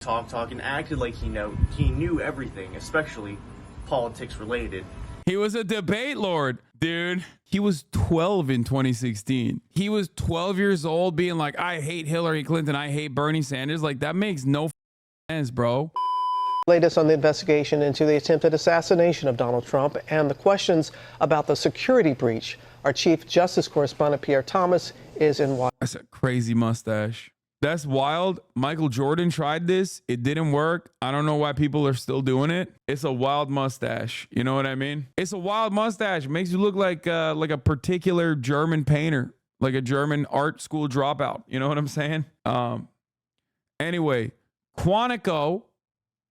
talk and acted like he knew everything, especially politics related. He was a debate lord, dude. He was 12 in 2016. He was 12 years old being like, I hate Hillary Clinton, I hate Bernie Sanders. Like, that makes no sense, bro. Latest on the investigation into the attempted assassination of Donald Trump and the questions about the security breach. Our Chief Justice Correspondent Pierre Thomas is in Washington. That's a crazy mustache. That's wild. Michael Jordan tried this. It didn't work. I don't know why people are still doing it. It's a wild mustache. You know what I mean? It's a wild mustache. It makes you look like a particular German painter, like a German art school dropout. You know what I'm saying? Anyway, Quantico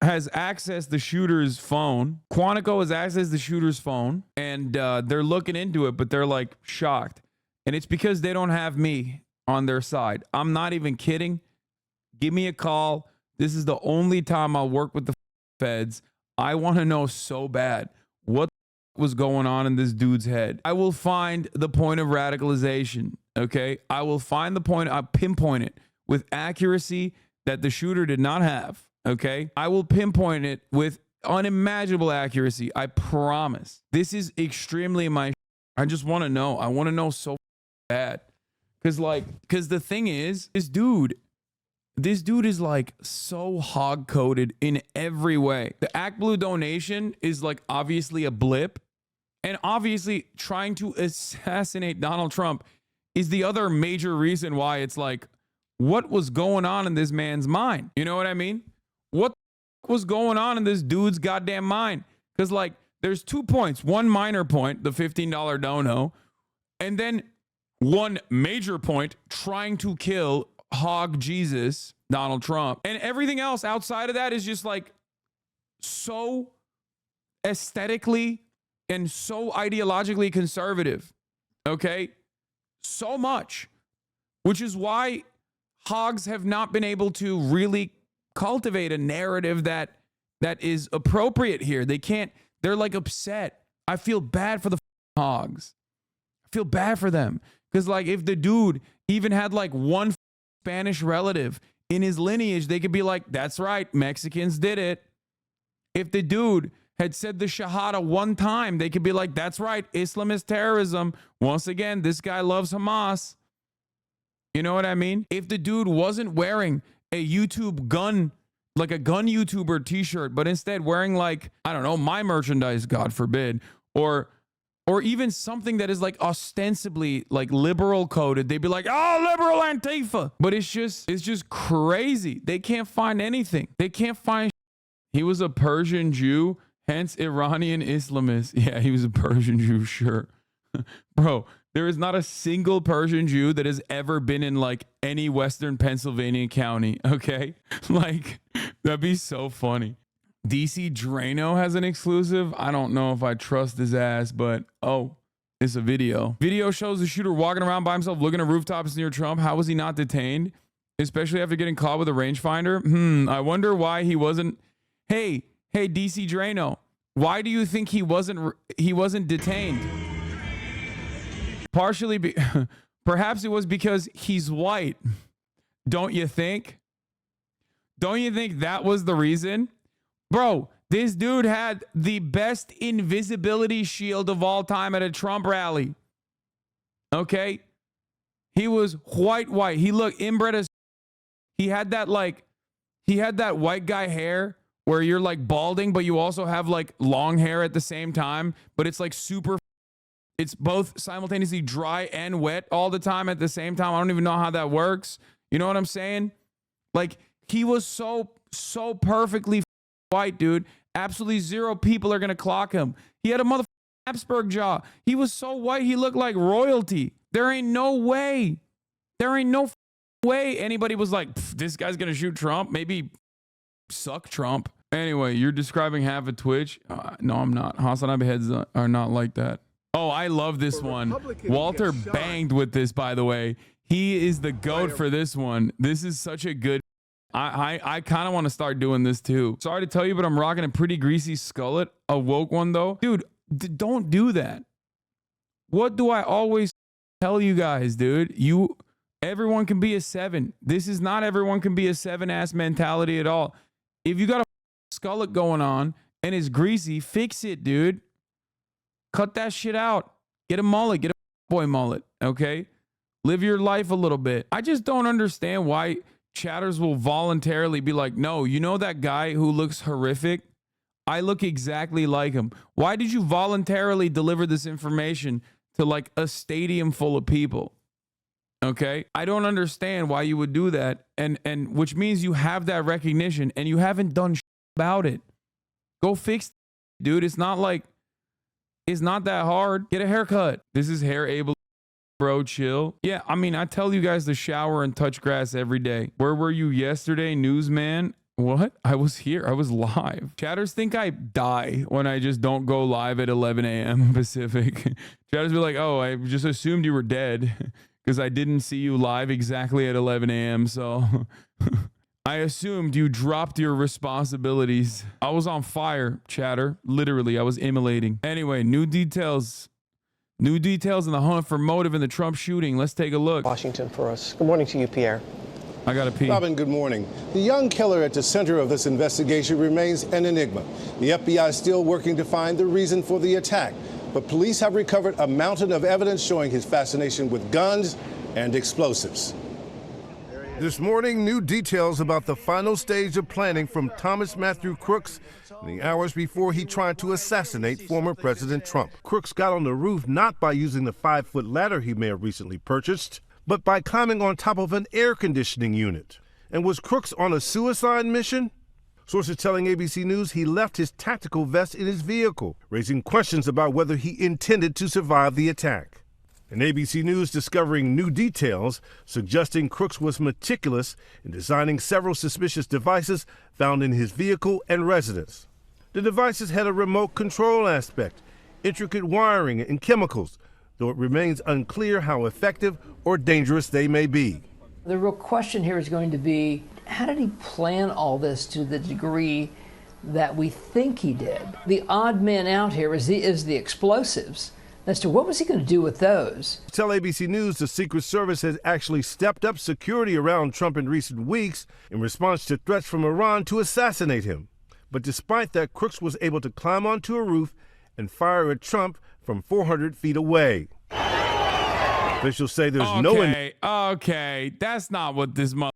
has accessed the shooter's phone. Quantico has accessed the shooter's phone, and they're looking into it, but they're like shocked. And it's because they don't have me on their side. I'm not even kidding. Give me a call. This is the only time I'll work with the feds. I want to know so bad what was going on in this dude's head. I will find the point of radicalization, okay? I will find the point, I'll pinpoint it with accuracy that the shooter did not have, okay? I will pinpoint it with unimaginable accuracy. I promise. This is extremely my I just want to know. I want to know so bad. Because the thing is, this dude is like so hog-coded in every way. The ActBlue donation is like obviously a blip. And obviously trying to assassinate Donald Trump is the other major reason why it's like, what was going on in this man's mind? You know what I mean? What was going on in this dude's goddamn mind? Because like, there's 2 points. One minor point, the $15 dono. And then one major point, trying to kill Hog Jesus, Donald Trump. And everything else outside of that is just like so aesthetically and so ideologically conservative. Okay? So much. Which is why hogs have not been able to really cultivate a narrative that is appropriate here. They can't, they're like upset. I feel bad for the hogs. I feel bad for them. Because, like, if the dude even had, like, one Spanish relative in his lineage, they could be like, that's right, Mexicans did it. If the dude had said the Shahada one time, they could be like, that's right, Islamist terrorism. Once again, this guy loves Hamas. You know what I mean? If the dude wasn't wearing a YouTube gun, like a gun YouTuber t-shirt, but instead wearing, like, I don't know, my merchandise, God forbid, or even something that is like ostensibly like liberal coded, they'd be like, oh, liberal Antifa. But it's just crazy. They can't find anything. They can't find. He was a Persian Jew, hence Iranian Islamist. Yeah, he was a Persian Jew, sure. Bro, there is not a single Persian Jew that has ever been in like any Western Pennsylvania county, okay? Like, that'd be so funny. DC Drano has an exclusive. I don't know if I trust his ass, but oh, it's a video. Video shows the shooter walking around by himself looking at rooftops near Trump. How was he not detained? Especially after getting caught with a rangefinder? I wonder why he wasn't. Hey, DC Drano, why do you think he wasn't detained? Partially, perhaps it was because he's white. Don't you think? Don't you think that was the reason? Bro, this dude had the best invisibility shield of all time at a Trump rally. Okay? He was white. He looked inbred as he had that white guy hair where you're like balding, but you also have like long hair at the same time, but it's like super, it's both simultaneously dry and wet all the time at the same time. I don't even know how that works. You know what I'm saying? Like, he was so perfectly white, dude. Absolutely zero people are gonna clock him. He had a motherfucking Habsburg jaw. He was so white he looked like royalty. There ain't no way anybody was like, this guy's gonna shoot Trump. Maybe suck Trump. Anyway, you're describing half of Twitch. No, I'm not. Hasanabi heads are not like that. Oh, I love this one. Walter banged with this, by the way. He is the GOAT for this one. This is such a good. I kind of want to start doing this too. Sorry to tell you, but I'm rocking a pretty greasy skullet. A woke one though. Dude, don't do that. What do I always tell you guys, dude? Everyone can be a 7. This is not everyone can be a 7-ass mentality at all. If you got a skullet going on and it's greasy, fix it, dude. Cut that shit out. Get a mullet. Get a boy mullet, okay? Live your life a little bit. I just don't understand why chatters will voluntarily be like, no, you know that guy who looks horrific? I look exactly like him. Why did you voluntarily deliver this information to like a stadium full of people? Okay? I don't understand why you would do that. And which means you have that recognition and you haven't done shit about it. Go fix it, dude. It's not that hard. Get a haircut. This is hair able. Bro, chill. Yeah, I mean, I tell you guys to shower and touch grass every day. Where were you yesterday, newsman? What? I was here. I was live. Chatters think I die when I just don't go live at 11 a.m. Pacific. Chatters be like, oh, I just assumed you were dead because I didn't see you live exactly at 11 a.m. So I assumed you dropped your responsibilities. I was on fire, chatter. Literally, I was immolating. Anyway, new details. New details in the hunt for motive in the Trump shooting. Let's take a look. Washington for us. Good morning to you, Pierre. I gotta pee. Robin, good morning. The young killer at the center of this investigation remains an enigma. The FBI is still working to find the reason for the attack, but police have recovered a mountain of evidence showing his fascination with guns and explosives. This morning, new details about the final stage of planning from Thomas Matthew Crooks in the hours before he tried to assassinate former President Trump. Crooks got on the roof not by using the 5-foot ladder he may have recently purchased, but by climbing on top of an air conditioning unit. And was Crooks on a suicide mission? Sources telling ABC News he left his tactical vest in his vehicle, raising questions about whether he intended to survive the attack. And ABC News discovering new details suggesting Crooks was meticulous in designing several suspicious devices found in his vehicle and residence. The devices had a remote control aspect, intricate wiring and chemicals, though it remains unclear how effective or dangerous they may be. The real question here is going to be, how did he plan all this to the degree that we think he did? The odd man out here is the explosives. As to what was he going to do with those? Tell ABC News the Secret Service has actually stepped up security around Trump in recent weeks in response to threats from Iran to assassinate him. But despite that, Crooks was able to climb onto a roof and fire at Trump from 400 feet away. Officials say there's Okay, that's not what this mother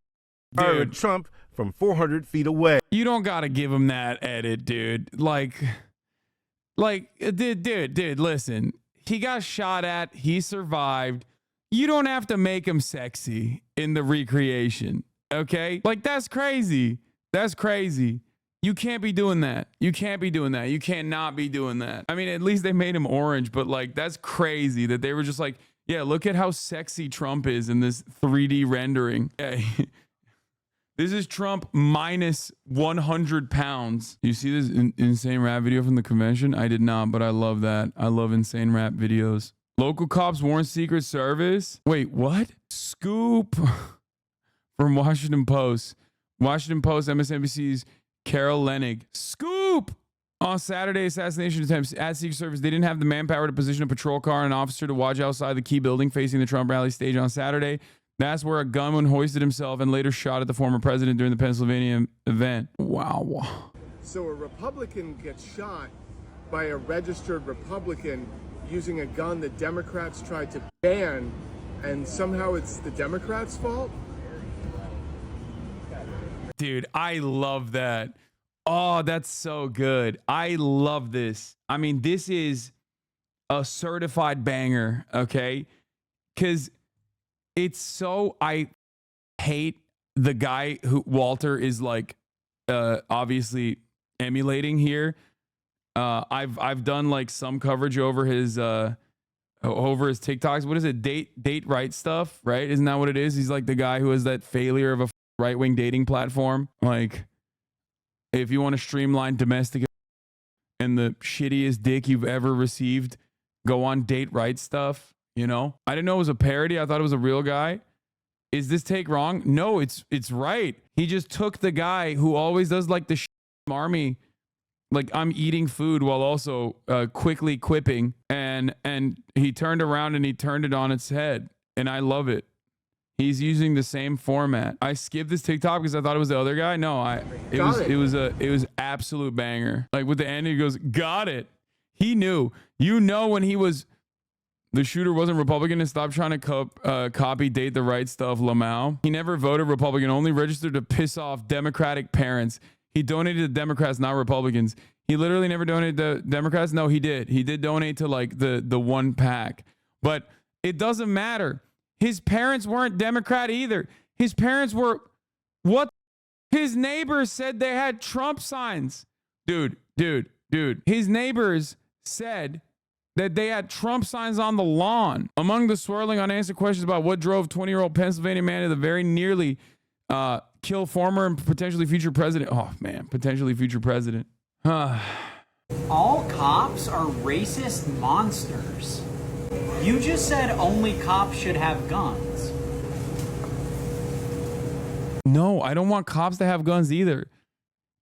fire at Trump from 400 feet away. You don't gotta give him that edit, dude. Dude, listen. He got shot at. He survived. You don't have to make him sexy in the recreation, okay? Like, that's crazy. That's crazy. You can't be doing that. You can't be doing that. You cannot be doing that. I mean, at least they made him orange, but like, that's crazy that they were just like, yeah, look at how sexy Trump is in this 3D rendering. Hey, this is Trump minus 100 pounds. You see this insane rap video from the convention? I did not, but I love that. I love insane rap videos. Local cops warn Secret Service. Wait, what? Scoop from Washington Post. Washington Post, MSNBC's Carol Leonnig. Scoop! On Saturday, assassination attempts at Secret Service. They didn't have the manpower to position a patrol car and an officer to watch outside the key building facing the Trump rally stage on Saturday. That's where a gunman hoisted himself and later shot at the former president during the Pennsylvania event. Wow. So a Republican gets shot by a registered Republican using a gun that Democrats tried to ban, and somehow it's the Democrats' fault? Dude, I love that. Oh, that's so good. I love this. I mean, this is a certified banger, okay? Because it's so, I hate the guy who Walter is like obviously emulating here. I've done like some coverage over his TikToks. What is it? Date right stuff, right? Isn't that what it is? He's like the guy who has that failure of a right-wing dating platform. Like, if you want to streamline domestic and the shittiest dick you've ever received, go on date right stuff. You know, I didn't know it was a parody. I thought it was a real guy. Is this take wrong? No, it's right. He just took the guy who always does like the army, like I'm eating food while also quickly quipping, and he turned around and he turned it on its head, and I love it. He's using the same format. I skipped this TikTok because I thought it was the other guy. No, it was absolute banger. Like with the end, he goes, "Got it." He knew. You know when the shooter wasn't Republican and stopped trying to copy Date the Right Stuff Lamau. He never voted Republican, only registered to piss off Democratic parents. He donated to Democrats, not Republicans. He literally never donated to Democrats. No, he did. He did donate to like the one pack. But it doesn't matter. His parents weren't Democrat either. His parents were what? His neighbors said they had Trump signs. Dude. His neighbors said that they had Trump signs on the lawn. Among the swirling unanswered questions about what drove 20-year-old Pennsylvania man to the very nearly kill former and potentially future president. Oh, man, potentially future president. All cops are racist monsters. You just said only cops should have guns. No, I don't want cops to have guns either.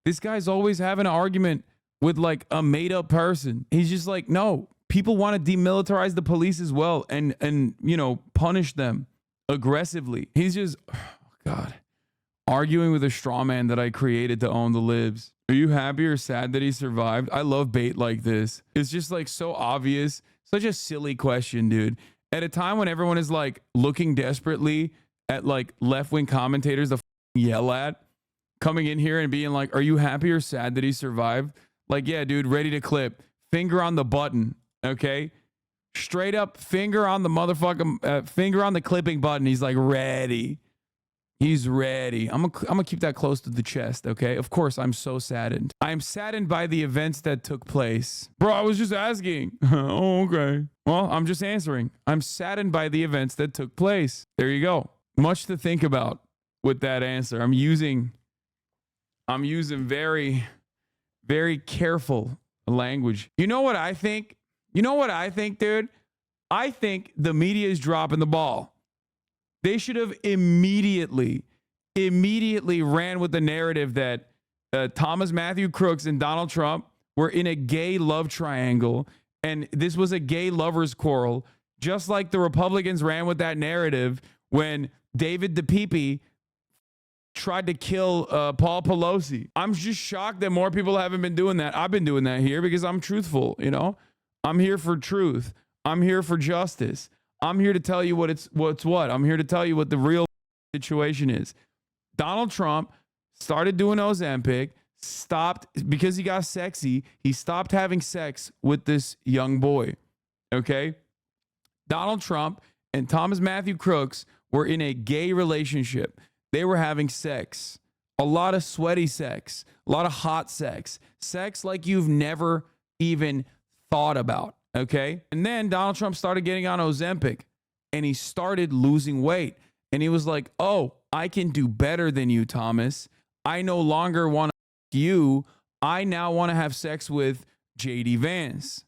This guy's always having an argument with like a made-up person. He's just like, no, people want to demilitarize the police as well and you know, punish them aggressively. He's just, oh God, arguing with a straw man that I created to own the libs. Are you happy or sad that he survived? I love bait like this. It's just like so obvious. Such a silly question, dude. At a time when everyone is like looking desperately at like left-wing commentators to yell at, coming in here and being like, are you happy or sad that he survived? Like, yeah, dude, ready to clip. Finger on the button, okay? Straight up finger on the motherfucking, finger on the clipping button. He's like, ready. He's ready. I'm gonna keep that close to the chest, okay? Of course, I'm so saddened. I'm saddened by the events that took place. Bro, I was just asking. Oh, okay. Well, I'm just answering. I'm saddened by the events that took place. There you go. Much to think about with that answer. I'm using very, very careful language. You know what I think? You know what I think, dude? I think the media is dropping the ball. They should have immediately ran with the narrative that Thomas Matthew Crooks and Donald Trump were in a gay love triangle, and this was a gay lovers quarrel, just like the Republicans ran with that narrative when David DePipe tried to kill Paul Pelosi. I'm just shocked that more people haven't been doing that. I've been doing that here because I'm truthful, you know? I'm here for truth. I'm here for justice. I'm here to tell you what's what. I'm here to tell you what the real situation is. Donald Trump started doing Ozempic, stopped because he got sexy. He stopped having sex with this young boy. Okay? Donald Trump and Thomas Matthew Crooks were in a gay relationship. They were having sex. A lot of sweaty sex, a lot of hot sex, sex like you've never even thought about. Okay. And then Donald Trump started getting on Ozempic and he started losing weight. And he was like, oh, I can do better than you, Thomas. I no longer want to you. I now want to have sex with JD Vance.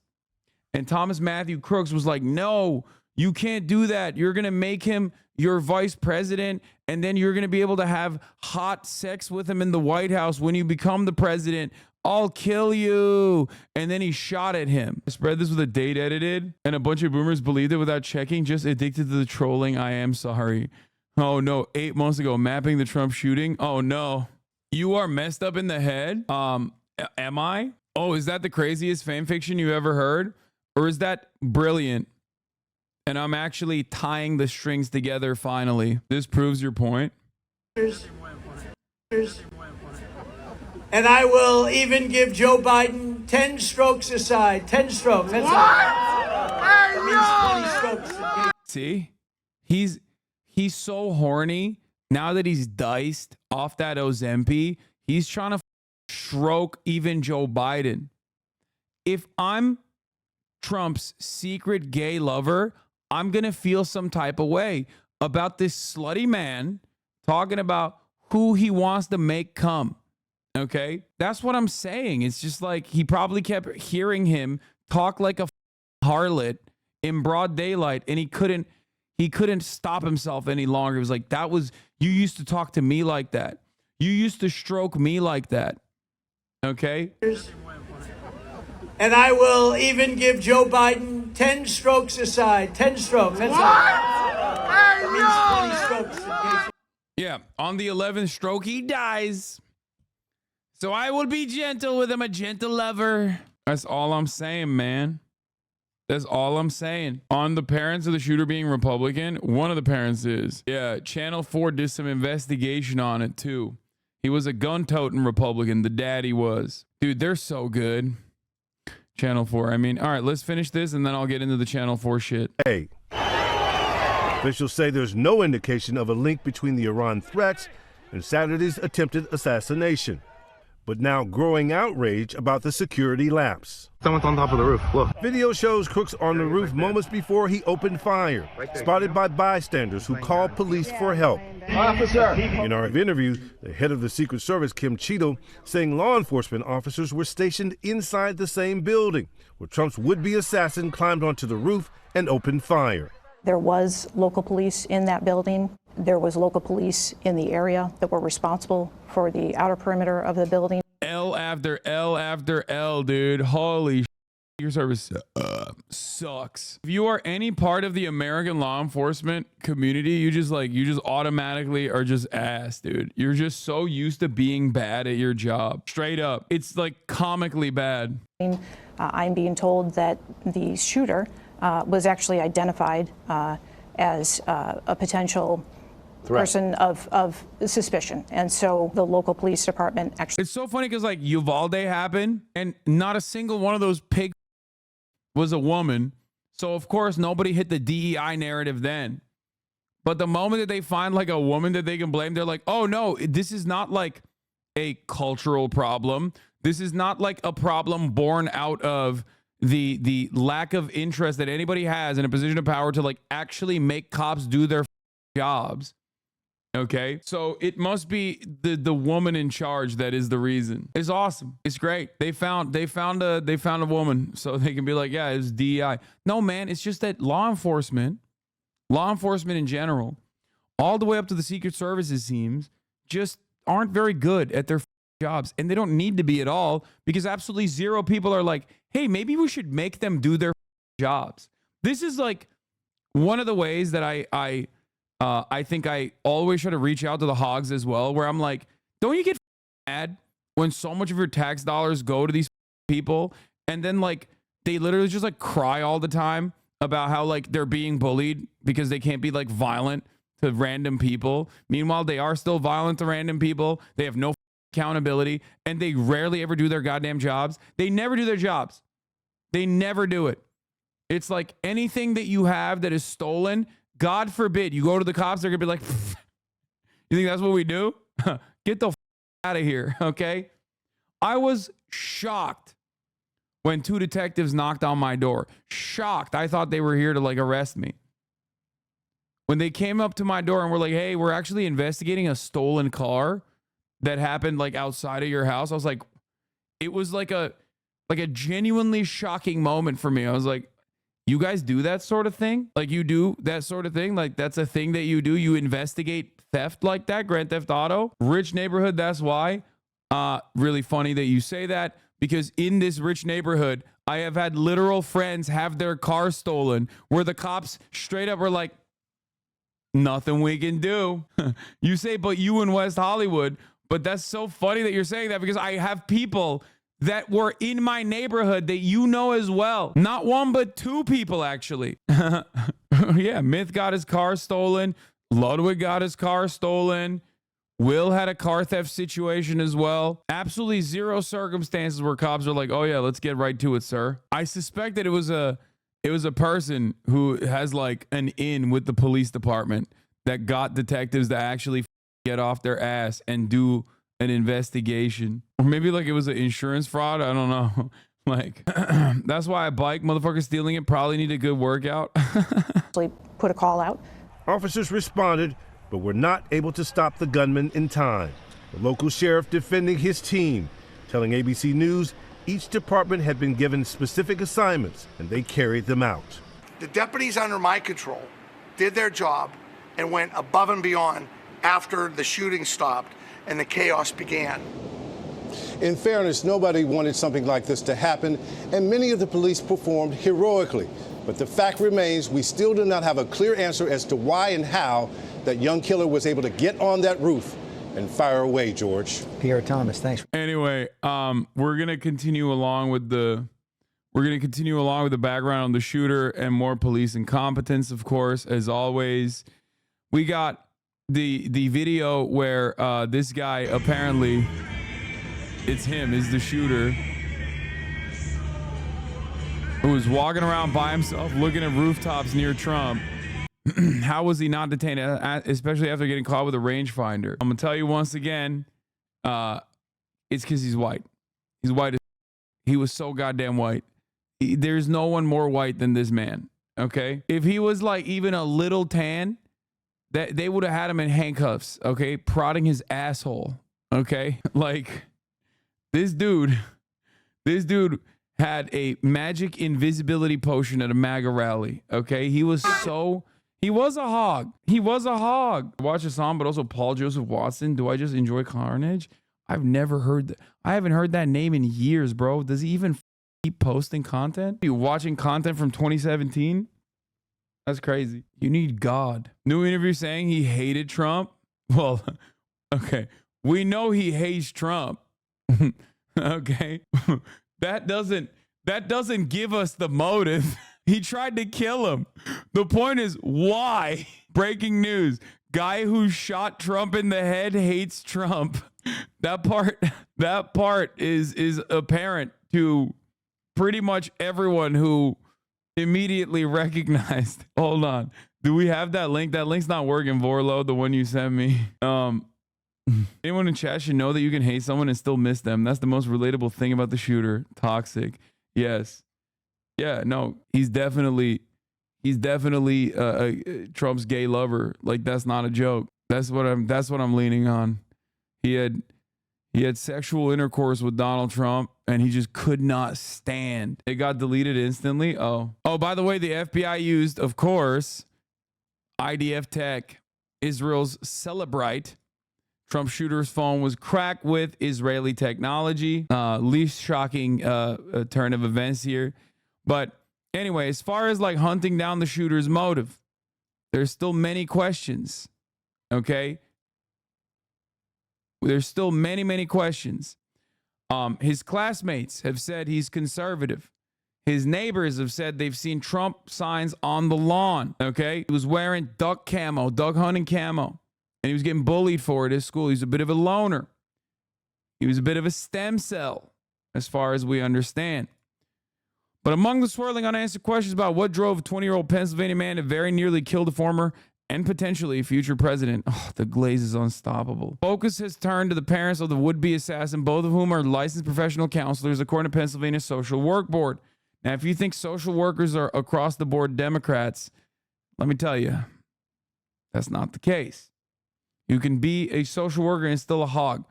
And Thomas Matthew Crooks was like, no, you can't do that. You're going to make him your vice president. And then you're going to be able to have hot sex with him in the White House when you become the president. I'll kill you. And then he shot at him. I spread this with a date edited and a bunch of boomers believed it without checking, just addicted to the trolling. I am sorry. Oh no, 8 months ago, mapping the Trump shooting. Oh no, you are messed up in the head. Am I? Oh, is that the craziest fan fiction you ever heard? Or is that brilliant? And I'm actually tying the strings together finally. This proves your point. And I will even give Joe Biden 10 strokes aside. 10 strokes. That's that means 20 strokes. See? He's so horny. Now that he's diced off that Ozempic, he's trying to stroke even Joe Biden. If I'm Trump's secret gay lover, I'm going to feel some type of way about this slutty man talking about who he wants to make come. Okay, that's what I'm saying. It's just like he probably kept hearing him talk like a harlot in broad daylight, and he couldn't stop himself any longer. It was like, you used to talk to me like that. You used to stroke me like that. Okay. And I will even give Joe Biden 10 strokes aside. 10 strokes. That's that means 11th, 20 strokes. Yeah, on the 11th stroke, he dies. So I will be gentle with him, a gentle lover. That's all I'm saying, man. That's all I'm saying. On the parents of the shooter being Republican, one of the parents is. Yeah, Channel 4 did some investigation on it, too. He was a gun-toting Republican. The daddy was. Dude, they're so good. Channel 4. I mean, all right, let's finish this, and then I'll get into the Channel 4 shit. Hey. Officials say there's no indication of a link between the Iran threats and Saturday's attempted assassination. But now growing outrage about the security lapse. Someone's on top of the roof. Look. Video shows Crooks on the roof moments before he opened fire, spotted by bystanders who called police for help. Officer! In our interview, the head of the Secret Service, Kim Cheadle, saying law enforcement officers were stationed inside the same building where Trump's would-be assassin climbed onto the roof and opened fire. There was local police in that building. There was local police in the area that were responsible for the outer perimeter of the building. L after L after L, dude. Holy shit. Your service sucks. If you are any part of the American law enforcement community, you just automatically are just ass, dude. You're just so used to being bad at your job. Straight up. It's like comically bad. I'm being told that the shooter was actually identified as a potential person of suspicion. And so the local police department actually... It's so funny because like Uvalde happened and not a single one of those pig was a woman. So of course nobody hit the DEI narrative then. But the moment that they find like a woman that they can blame, they're like, oh no, this is not like a cultural problem. This is not like a problem born out of the lack of interest that anybody has in a position of power to like actually make cops do their jobs. Okay, so it must be the woman in charge that is the reason. It's awesome. It's great. They found a woman, so they can be like, yeah, it's DEI. No, man, it's just that law enforcement in general, all the way up to the Secret Services teams, just aren't very good at their jobs, and they don't need to be at all because absolutely zero people are like, hey, maybe we should make them do their jobs. This is like one of the ways that I think I always try to reach out to the hogs as well, where I'm like, don't you get mad when so much of your tax dollars go to these people and then like they literally just like cry all the time about how like they're being bullied because they can't be like violent to random people. Meanwhile, they are still violent to random people. They have no accountability and they rarely ever do their goddamn jobs. They never do their jobs. They never do it. It's like anything that you have that is stolen, God forbid, you go to the cops, they're going to be like, you think that's what we do? Get the out of here, okay? I was shocked when 2 detectives knocked on my door. Shocked. I thought they were here to like arrest me. When they came up to my door and were like, hey, we're actually investigating a stolen car that happened like outside of your house. I was like, it was like a genuinely shocking moment for me. I was like, you guys do that sort of thing? Like you do that sort of thing? Like that's a thing that you do? You investigate theft like that? Grand Theft Auto? Rich neighborhood, that's why. Really funny that you say that because in this rich neighborhood, I have had literal friends have their car stolen where the cops straight up were like, nothing we can do. You say, but you in West Hollywood. But that's so funny that you're saying that because I have people that were in my neighborhood that you know as well. Not one, but 2 people, actually. Yeah, Myth got his car stolen. Ludwig got his car stolen. Will had a car theft situation as well. Absolutely zero circumstances where cops are like, oh yeah, let's get right to it, sir. I suspect that it was a person who has like an in with the police department that got detectives to actually get off their ass and do an investigation. Or maybe like it was an insurance fraud. I don't know. Like, that's why I bike. Motherfucker stealing it probably need a good workout. Put a call out. Officers responded, but were not able to stop the gunman in time. The local sheriff defending his team, telling ABC News each department had been given specific assignments and they carried them out. The deputies under my control did their job and went above and beyond after the shooting stopped and the chaos began. In fairness, nobody wanted something like this to happen, and many of the police performed heroically. But the fact remains, we still do not have a clear answer as to why and how that young killer was able to get on that roof and fire away, George. Pierre Thomas, thanks. Anyway, we're gonna continue along with the background on the shooter and more police incompetence, of course, as always. We got the video where this guy, apparently it's him, is the shooter, who was walking around by himself looking at rooftops near Trump. How was he not detained, especially after getting caught with a rangefinder? I'm gonna tell you once again, it's because he's white. He's white. He was so goddamn white. There's no one more white than this man. Okay, if he was like even a little tan, that they would have had him in handcuffs. Okay, prodding his asshole. Okay, like this dude had a magic invisibility potion at a MAGA rally. Okay, he was a hog. He was a hog. Watch Hassan, but also Paul Joseph Watson. Do I just enjoy carnage? I've never heard that. I haven't heard that name in years, bro. Does he even keep posting content? Are you watching content from 2017? That's crazy. You need God. New interview saying he hated Trump. Well, okay. We know he hates Trump. Okay. That doesn't give us the motive. He tried to kill him. The point is, why? Breaking news. Guy who shot Trump in the head hates Trump. That part is apparent to pretty much everyone who immediately recognized. Hold on. Do we have that link? That link's not working, Vorlo, the one you sent me. Anyone in chat should know that you can hate someone and still miss them. That's the most relatable thing about the shooter. Toxic. Yes. Yeah, no, he's definitely Trump's gay lover. Like, that's not a joke. That's what I'm leaning on. He had sexual intercourse with Donald Trump and he just could not stand. It got deleted instantly. Oh, by the way, the FBI used, of course, IDF tech, Israel's Celebrite. Trump shooter's phone was cracked with Israeli technology. Least shocking turn of events here. But anyway, as far as like hunting down the shooter's motive, there's still many questions. Okay? There's still many questions. His classmates have said he's conservative. His neighbors have said they've seen Trump signs on the lawn. Okay? He was wearing duck hunting camo. And he was getting bullied for it at school. He's a bit of a loner. He was a bit of a stem cell, as far as we understand. But among the swirling unanswered questions about what drove a 20-year-old Pennsylvania man to very nearly kill the former and potentially future president, the glaze is unstoppable. Focus has turned to the parents of the would-be assassin, both of whom are licensed professional counselors, according to Pennsylvania's Social Work Board. Now, if you think social workers are across-the-board Democrats, let me tell you, that's not the case. You can be a social worker and still a hog.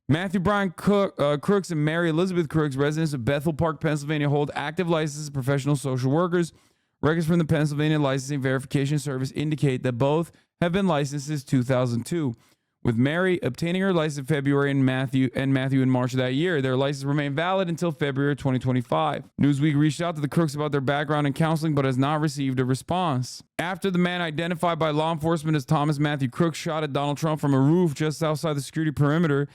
Matthew Brian Crooks and Mary Elizabeth Crooks, residents of Bethel Park, Pennsylvania, hold active licenses as professional social workers. Records from the Pennsylvania Licensing Verification Service indicate that both have been licensed since 2002. With Mary obtaining her license in February and Matthew in March of that year, their license remained valid until February 2025. Newsweek reached out to the Crooks about their background in counseling, but has not received a response. After the man identified by law enforcement as Thomas Matthew Crooks shot at Donald Trump from a roof just outside the security perimeter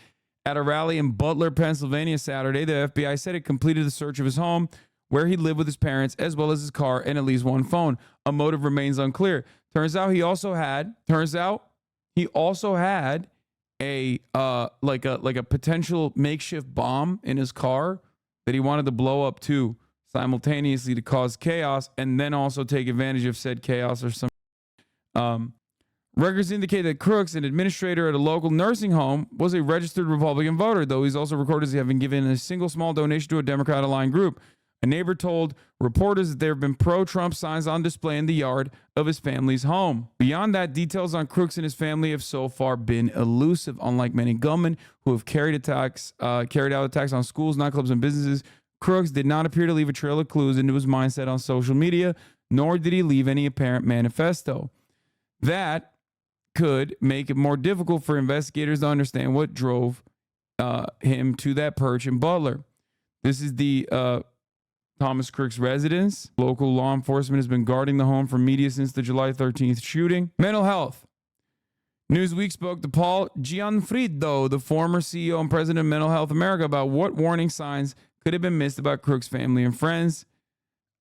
at a rally in Butler, Pennsylvania Saturday, the FBI said it completed the search of his home, where he lived with his parents, as well as his car and at least one phone. A motive remains unclear. Turns out he also had a potential makeshift bomb in his car that he wanted to blow up too, simultaneously to cause chaos and then also take advantage of said chaos or some. Records indicate that Crooks, an administrator at a local nursing home, was a registered Republican voter, though he's also recorded as having given a single small donation to a Democrat-aligned group. A neighbor told reporters that there have been pro-Trump signs on display in the yard of his family's home. Beyond that, details on Crooks and his family have so far been elusive. Unlike many gunmen who have carried out attacks on schools, nightclubs, and businesses, Crooks did not appear to leave a trail of clues into his mindset on social media, nor did he leave any apparent manifesto. That could make it more difficult for investigators to understand what drove him to that perch in Butler. This is the Thomas Crook's residence. Local law enforcement has been guarding the home from media since the July 13th shooting. Mental health. Newsweek spoke to Paul Gianfrido, the former CEO and president of Mental Health America, about what warning signs could have been missed about Crook's family and friends.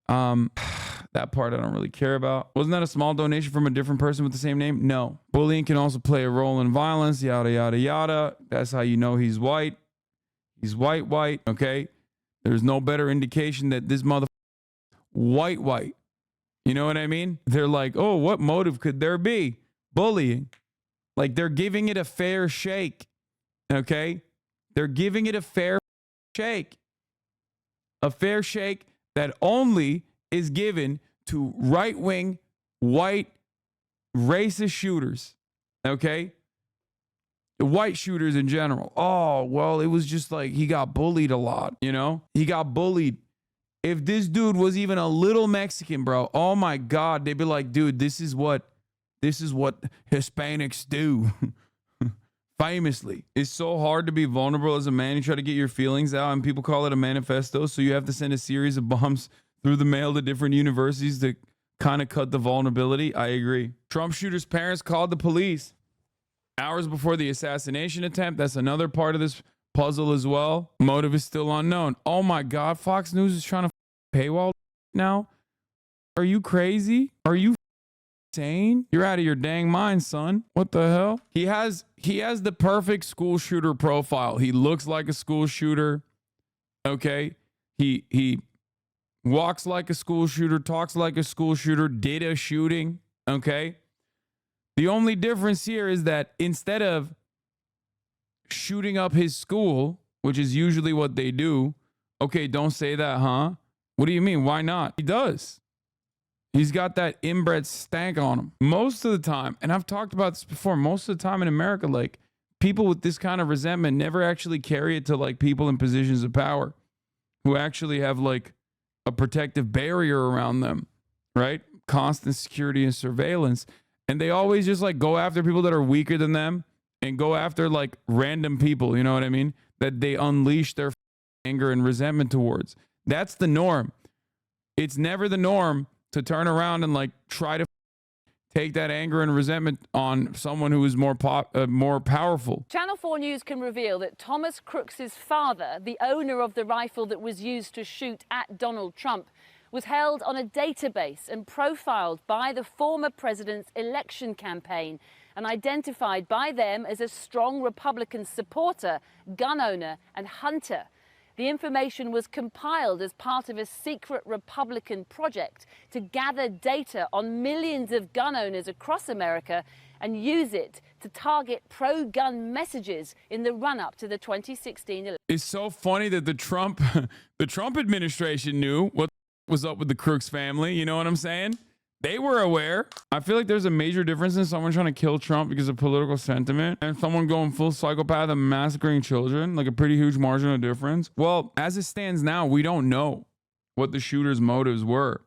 That part I don't really care about. Wasn't that a small donation from a different person with the same name? No. Bullying can also play a role in violence, yada, yada, yada. That's how you know he's white. He's white, okay? There's no better indication that this motherfucker white. You know what I mean? They're like, oh, what motive could there be? Bullying. Like, they're giving it a fair shake, okay? They're giving it a fair shake. A fair shake that only is given to right-wing, white, racist shooters, okay? White shooters in general. Oh, well, it was just like he got bullied a lot, you know? He got bullied. If this dude was even a little Mexican, bro, oh my God, they'd be like, dude, this is what Hispanics do. Famously. It's so hard to be vulnerable as a man. You try to get your feelings out, and people call it a manifesto, so you have to send a series of bombs through the mail to different universities to kind of cut the vulnerability. I agree. Trump shooter's parents called the police hours before the assassination attempt. That's another part of this puzzle as well. Motive is still unknown. Oh my God, Fox News is trying to paywall now? Are you crazy? Are you insane? You're out of your dang mind, son. What the hell? He has the perfect school shooter profile. He looks like a school shooter. Okay? He walks like a school shooter, talks like a school shooter, did a shooting. Okay? The only difference here is that instead of shooting up his school, which is usually what they do, okay, don't say that, huh? What do you mean? Why not? He does. He's got that inbred stank on him. Most of the time, and I've talked about this before, most of the time in America, like, people with this kind of resentment never actually carry it to, like, people in positions of power who actually have, like, a protective barrier around them, right? Constant security and surveillance. And they always just, like, go after people that are weaker than them and go after, like, random people, you know what I mean? That they unleash their anger and resentment towards. That's the norm. It's never the norm to turn around and, like, try to take that anger and resentment on someone who is more powerful. Channel 4 News can reveal that Thomas Crooks' father, the owner of the rifle that was used to shoot at Donald Trump, was held on a database and profiled by the former president's election campaign and identified by them as a strong Republican supporter, gun owner and hunter. The information was compiled as part of a secret Republican project to gather data on millions of gun owners across America and use it to target pro-gun messages in the run-up to the 2016 election. It's so funny that the Trump administration knew what was up with the Crooks family. You know what I'm saying? They were aware. I feel like there's a major difference in someone trying to kill Trump because of political sentiment and someone going full psychopath and massacring children, like a pretty huge margin of difference. Well, as it stands now, we don't know what the shooter's motives were.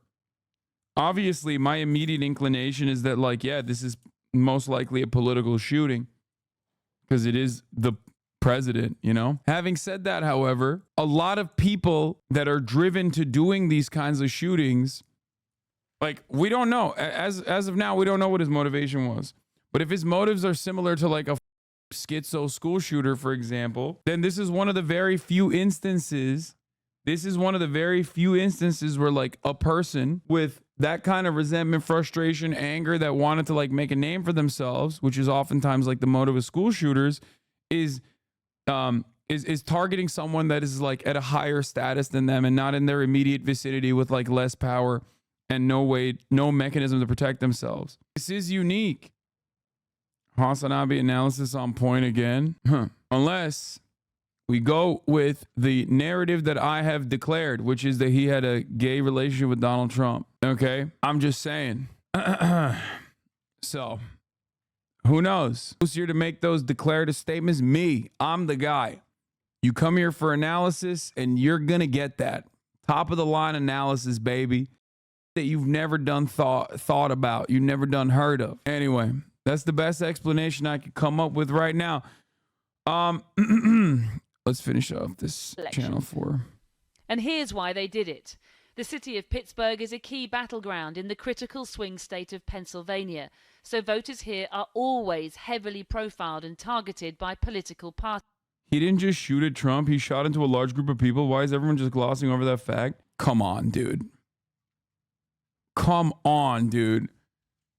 Obviously, my immediate inclination is that, like, yeah, this is most likely a political shooting because it is the president, you know? Having said that, however, a lot of people that are driven to doing these kinds of shootings, like, we don't know. As of now, we don't know what his motivation was. But if his motives are similar to, like, a schizo school shooter, for example, then this is one of the very few instances. This is one of the very few instances where, like, a person with that kind of resentment, frustration, anger that wanted to, like, make a name for themselves, which is oftentimes, like, the motive of school shooters, is targeting someone that is, like, at a higher status than them and not in their immediate vicinity with, like, less power and no mechanism to protect themselves. This is unique. Hasanabi analysis on point again. Unless we go with the narrative that I have declared, which is that he had a gay relationship with Donald Trump. Okay? I'm just saying. So, who knows? Who's here to make those declarative statements? Me. I'm the guy. You come here for analysis, and you're going to get that. Top of the line analysis, baby. That you've never done thought about, you've never done heard of. Anyway, that's the best explanation I could come up with right now. Let's finish off this Channel 4. And here's why they did it. The city of Pittsburgh is a key battleground in the critical swing state of Pennsylvania, so voters here are always heavily profiled and targeted by political parties. He didn't just shoot at Trump. He shot into a large group of people. Why is everyone just glossing over that fact? Come on, dude. Come on, dude.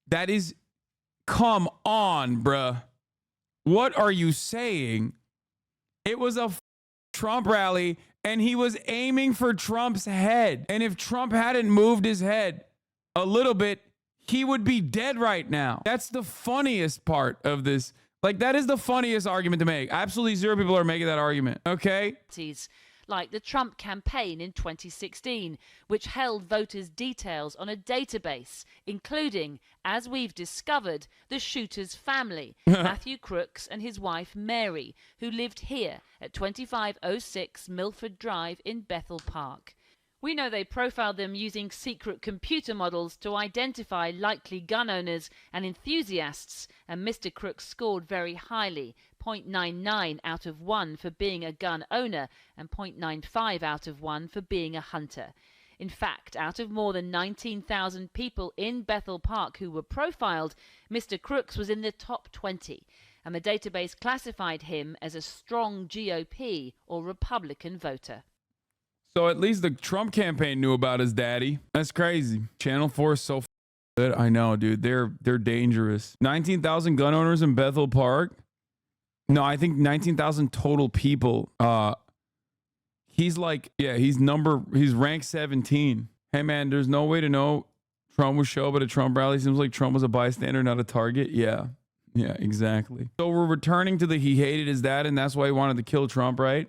That is... Come on, bruh. What are you saying? It was a Trump rally, and he was aiming for Trump's head. And if Trump hadn't moved his head a little bit, he would be dead right now. That's the funniest part of this. Like, that is the funniest argument to make. Absolutely zero people are making that argument, okay? Like the Trump campaign in 2016, which held voters' details on a database, including, as we've discovered, the shooter's family, Matthew Crooks and his wife Mary, who lived here at 2506 Milford Drive in Bethel Park. We know they profiled them using secret computer models to identify likely gun owners and enthusiasts, and Mr. Crooks scored very highly, 0.99 out of 1 for being a gun owner and 0.95 out of 1 for being a hunter. In fact, out of more than 19,000 people in Bethel Park who were profiled, Mr. Crooks was in the top 20, and the database classified him as a strong GOP or Republican voter. So at least the Trump campaign knew about his daddy. That's crazy. Channel 4 is so good. I know, dude. They're dangerous. 19,000 gun owners in Bethel Park. No, I think 19,000 total people. He's like, yeah, he's ranked 17. Hey, man, there's no way to know Trump would show up at a Trump rally. Seems like Trump was a bystander, not a target. Yeah, exactly. So we're returning to the he hated his dad, and that's why he wanted to kill Trump, right?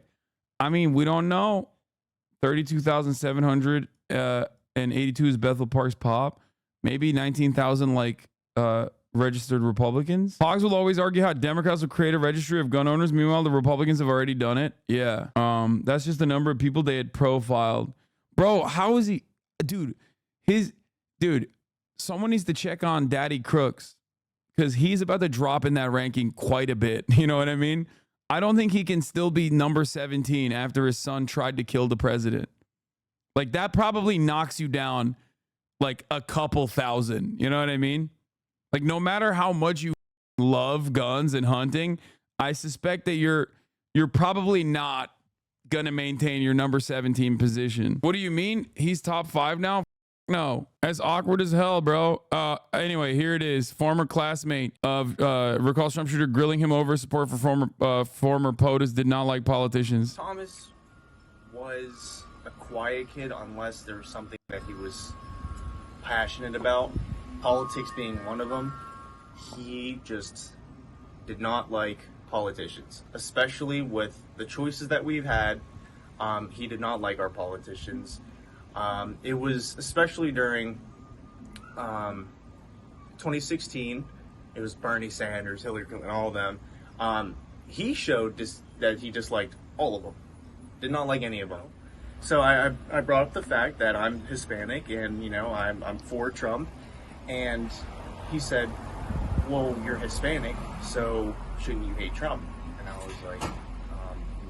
I mean, we don't know. 32,782 is Bethel Park's pop. Maybe 19,000 like registered Republicans. Hogs will always argue how Democrats will create a registry of gun owners. Meanwhile, the Republicans have already done it. Yeah. That's just the number of people they had profiled. Bro, how is he? Dude, someone needs to check on Daddy Crooks because he's about to drop in that ranking quite a bit. You know what I mean? I don't think he can still be number 17 after his son tried to kill the president. Like, that probably knocks you down like a couple thousand. You know what I mean? Like, no matter how much you love guns and hunting, I suspect that you're probably not going to maintain your number 17 position. What do you mean? He's top 5 now? No, that's awkward as hell, bro. Anyway, here it is. Former classmate of recalls Trump shooter grilling him over support for former POTUS did not like politicians. Thomas was a quiet kid unless there was something that he was passionate about, politics being one of them. He just did not like politicians, especially with the choices that we've had. He did not like our politicians. It was especially during 2016. It was Bernie Sanders, Hillary Clinton, all of them. He showed that he disliked all of them. Did not like any of them. So I brought up the fact that I'm Hispanic and, you know, I'm for Trump. And he said, well, you're Hispanic, so shouldn't you hate Trump? And I was like,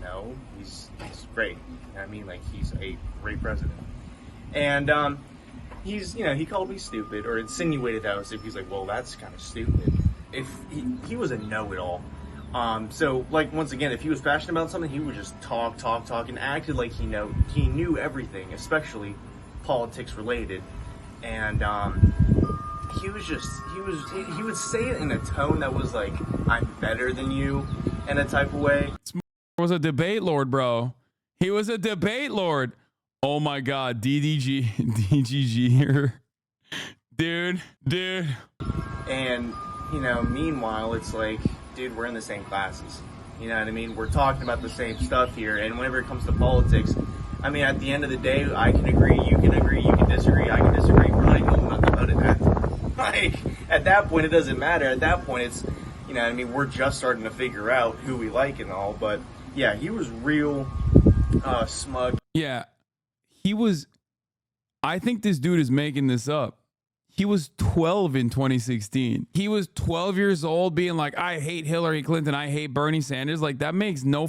no, he's great. I mean, like, he's a great president. And he's, you know, he called me stupid or insinuated that I was stupid. He's like, well, that's kind of stupid. If he was a know-it-all. So, like, once again, if he was passionate about something, he would just talk, and acted like he knew everything, especially politics related. And he would say it in a tone that was like, I'm better than you, in a type of way. He was a debate lord, bro. He was a debate lord. Oh my God, DGG here. Dude. And, you know, meanwhile, it's like, dude, we're in the same classes. You know what I mean? We're talking about the same stuff here. And whenever it comes to politics, I mean, at the end of the day, I can agree, you can disagree, I can disagree. We're not even nothing about it. Like, at that point, it doesn't matter. At that point, it's, you know what I mean? We're just starting to figure out who we like and all. But, yeah, he was real smug. Yeah. He was, I think this dude is making this up. He was 12 in 2016. He was 12 years old being like, I hate Hillary Clinton. I hate Bernie Sanders. Like, that makes no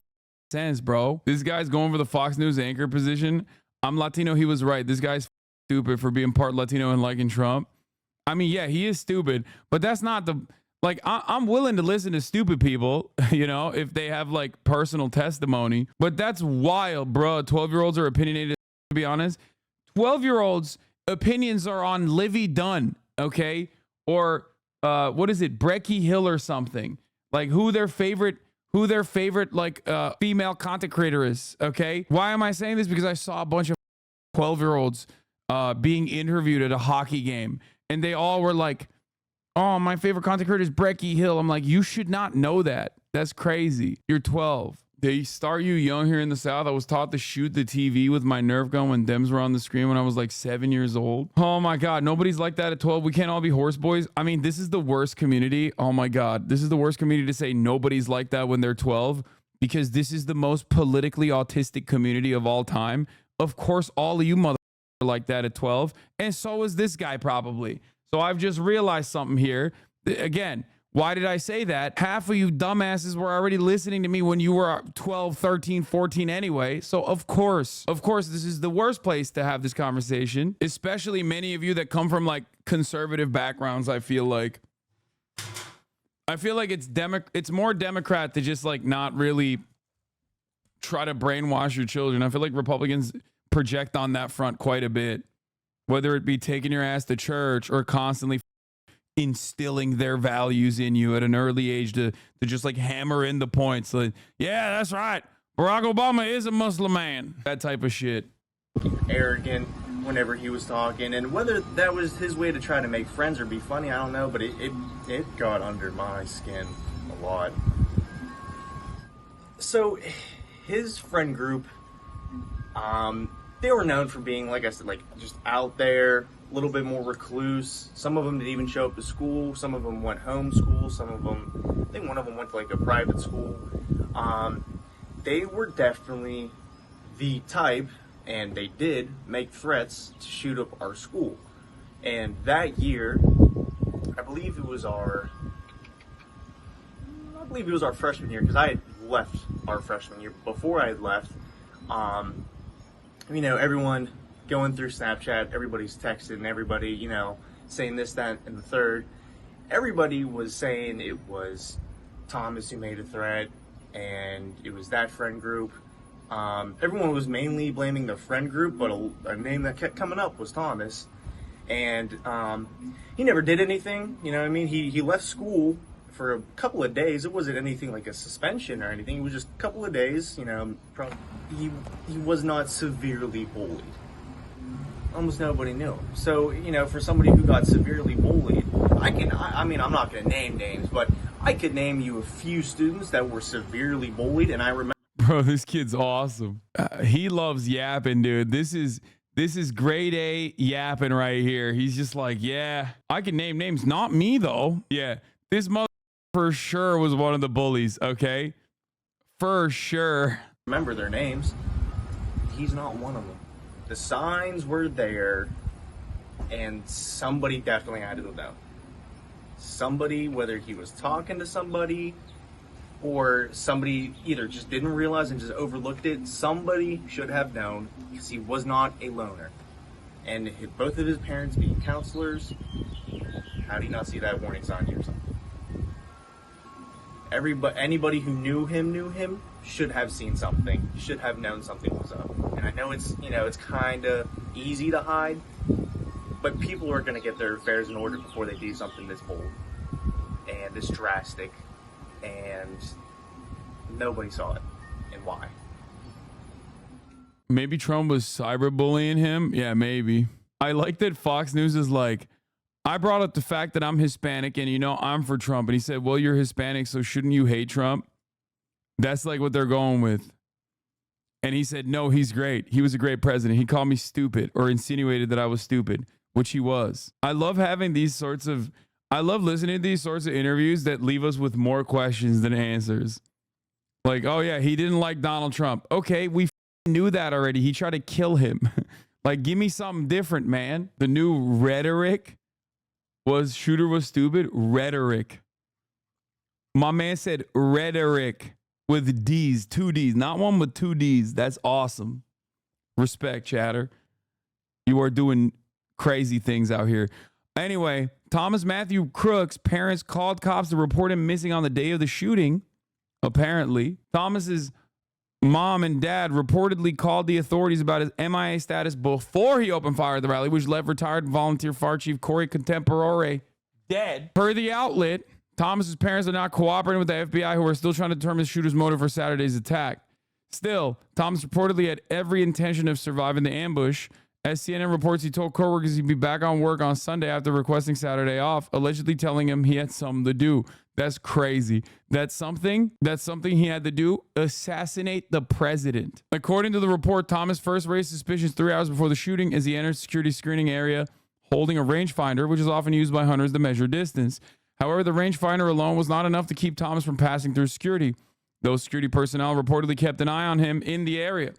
sense, bro. This guy's going for the Fox News anchor position. I'm Latino. He was right. This guy's stupid for being part Latino and liking Trump. I mean, yeah, he is stupid, but that's not the, like, I'm willing to listen to stupid people, you know, if they have like personal testimony, but that's wild, bro. 12-year-olds are opinionated, to be honest. 12-year-olds opinions are on Livy Dunn, okay? Or what is it, Brecky Hill or something, like who their favorite like female content creator is, okay? Why am I saying this? Because I saw a bunch of 12-year-olds being interviewed at a hockey game, and they all were like, oh, my favorite content creator is Brecky Hill. I'm like, you should not know that. That's crazy. You're 12. They start you young here in the South. I was taught to shoot the TV with my Nerf gun when Dems were on the screen when I was like 7 years old. Oh my God, nobody's like that at 12. We can't all be horse boys. I mean, this is the worst community. Oh my God, this is the worst community to say nobody's like that when they're 12, because this is the most politically autistic community of all time. Of course, all of you motherfuckers are like that at 12, and so is this guy probably. So I've just realized something here. Again, why did I say that? Half of you dumbasses were already listening to me when you were 12, 13, 14 anyway. So of course, this is the worst place to have this conversation, especially many of you that come from like conservative backgrounds. I feel like it's more Democrat to just like not really try to brainwash your children. I feel like Republicans project on that front quite a bit, whether it be taking your ass to church or constantly instilling their values in you at an early age to just like hammer in the points. Like, yeah, that's right, Barack Obama is a Muslim man. That type of shit. Arrogant whenever he was talking, and whether that was his way to try to make friends or be funny, I don't know, but it got under my skin a lot. So his friend group, they were known for being, like I said, like just out there, a little bit more recluse. Some of them didn't even show up to school. Some of them went homeschool. Some of them, I think one of them went to like a private school. They were definitely the type, and they did make threats to shoot up our school. And that year, I believe it was our freshman year, because I had left our freshman year. Before I had left, you know, everyone going through Snapchat, everybody's texting, everybody, you know, saying this, that, and the third. Everybody was saying it was Thomas who made a threat, and it was that friend group. Everyone was mainly blaming the friend group, but a name that kept coming up was Thomas. And he never did anything, you know what I mean? He left school for a couple of days. It wasn't anything like a suspension or anything. It was just a couple of days, you know. He was not severely bullied. Almost nobody knew him. So, you know, for somebody who got severely bullied, I mean, I'm not going to name names, but I could name you a few students that were severely bullied, and I remember. Bro, this kid's awesome. He loves yapping, dude. This is grade A yapping right here. He's just like, yeah, I can name names. Not me, though. Yeah, this mother for sure was one of the bullies, okay? For sure. Remember their names. He's not one of them. The signs were there, and somebody definitely had to know. Somebody, whether he was talking to somebody or somebody either just didn't realize and just overlooked it, somebody should have known, because he was not a loner. And both of his parents being counselors, how do you not see that warning sign or something? Anybody who knew him should have seen something, should have known something was up. And I know it's, you know, it's kind of easy to hide, but people are going to get their affairs in order before they do something this bold and this drastic, and nobody saw it. And why? Maybe Trump was cyberbullying him. Yeah, maybe. I like that Fox News is like, I brought up the fact that I'm Hispanic and, you know, I'm for Trump. And he said, well, you're Hispanic, so shouldn't you hate Trump? That's like what they're going with. And he said, no, he's great. He was a great president. He called me stupid, or insinuated that I was stupid, which he was. I love having I love listening to these sorts of interviews that leave us with more questions than answers. Like, oh yeah, he didn't like Donald Trump. Okay, we knew that already. He tried to kill him. Like, give me something different, man. The new rhetoric was shooter was stupid. Rhetoric. My man said rhetoric with D's, 2 D's, not one with 2 D's. That's awesome. Respect, chatter. You are doing crazy things out here. Anyway, Thomas Matthew Crooks' parents called cops to report him missing on the day of the shooting. Apparently, Thomas's mom and dad reportedly called the authorities about his MIA status before he opened fire at the rally, which left retired volunteer fire chief Corey Contemporore dead. Per the outlet, Thomas's parents are not cooperating with the FBI, who are still trying to determine the shooter's motive for Saturday's attack. Still, Thomas reportedly had every intention of surviving the ambush. As CNN reports, he told coworkers he'd be back on work on Sunday after requesting Saturday off, allegedly telling him he had something to do. That's crazy. That's something he had to do. Assassinate the president. According to the report, Thomas first raised suspicions 3 hours before the shooting as he entered security screening area holding a rangefinder, which is often used by hunters to measure distance. However, the rangefinder alone was not enough to keep Thomas from passing through security. Those security personnel reportedly kept an eye on him in the area.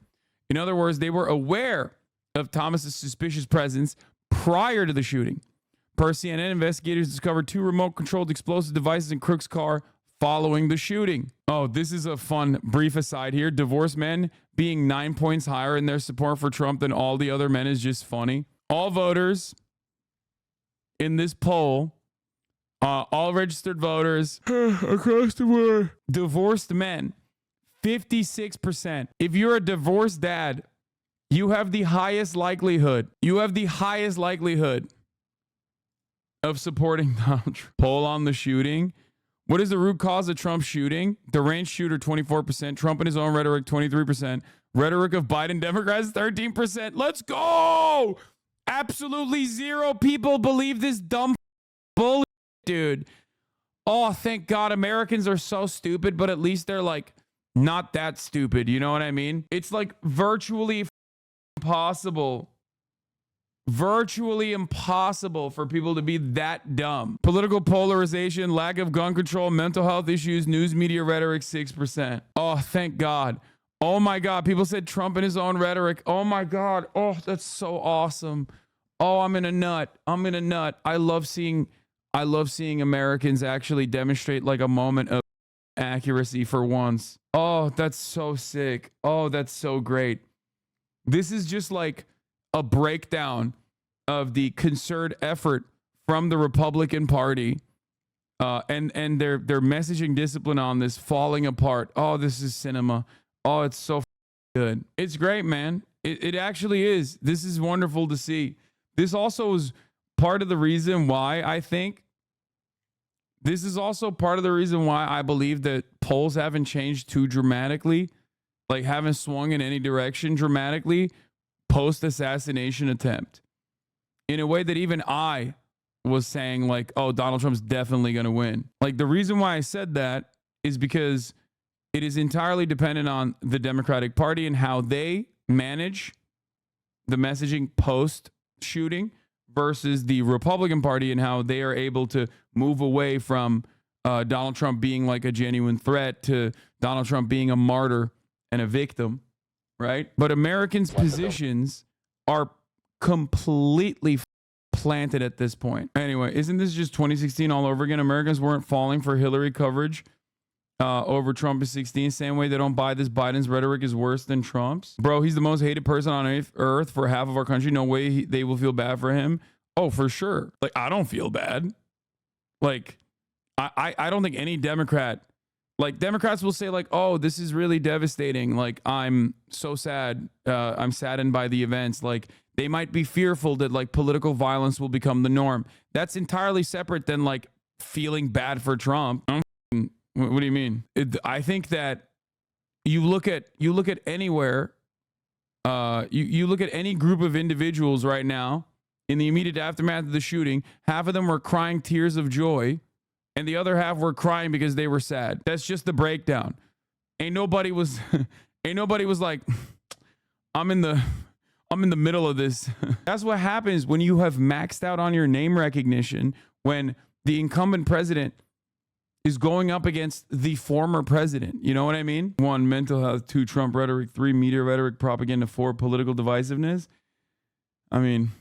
In other words, they were aware of Thomas's suspicious presence prior to the shooting. Per CNN, investigators discovered 2 remote-controlled explosive devices in Crook's car following the shooting. Oh, this is a fun brief aside here. Divorced men being 9 points higher in their support for Trump than all the other men is just funny. All voters in this poll, all registered voters across the board, divorced men, 56%. If you're a divorced dad, you have the highest likelihood. Of supporting Donald Trump. Poll on the shooting. What is the root cause of Trump's shooting? The range shooter, 24%. Trump and his own rhetoric, 23%. Rhetoric of Biden Democrats, 13%. Let's go! Absolutely zero people believe this dumb bullshit, dude. Oh, thank God Americans are so stupid, but at least they're like not that stupid. You know what I mean? It's like virtually impossible for people to be that dumb. Political polarization, lack of gun control, mental health issues, news media rhetoric, 6%. Oh, thank God. Oh my God. People said Trump and his own rhetoric. Oh my God. Oh, that's so awesome. Oh, I'm in a nut. I love seeing Americans actually demonstrate like a moment of accuracy for once. Oh, that's so sick. Oh, that's so great. This is just like a breakdown of the concerted effort from the Republican Party and their messaging discipline on this falling apart. Oh, this is cinema. Oh, it's so good. It's great, man. It actually is. This is wonderful to see. This also is part of the reason why I think this is also part of the reason why I believe that polls haven't changed too dramatically, like haven't swung in any direction dramatically post-assassination attempt, in a way that even I was saying like, oh, Donald Trump's definitely going to win. Like the reason why I said that is because it is entirely dependent on the Democratic Party and how they manage the messaging post-shooting versus the Republican Party and how they are able to move away from Donald Trump being like a genuine threat to Donald Trump being a martyr and a victim. Right? But Americans' positions are completely planted at this point. Anyway, isn't this just 2016 all over again? Americans weren't falling for Hillary coverage over Trump in 16. Same way they don't buy this Biden's rhetoric is worse than Trump's. Bro, he's the most hated person on earth for half of our country. No way they will feel bad for him. Oh, for sure. Like, I don't feel bad. Like, I don't think any Democrat... Like Democrats will say like, oh, this is really devastating. Like, I'm so sad. I'm saddened by the events. Like they might be fearful that like political violence will become the norm. That's entirely separate than like feeling bad for Trump. What do you mean? I think that you look at anywhere, you look at any group of individuals right now in the immediate aftermath of the shooting, half of them were crying tears of joy. And the other half were crying because they were sad. That's just the breakdown. Ain't nobody was like, I'm in the middle of this. That's what happens when you have maxed out on your name recognition, when the incumbent president is going up against the former president. You know what I mean? 1, mental health. 2, Trump rhetoric. 3, media rhetoric, propaganda. 4, political divisiveness. I mean,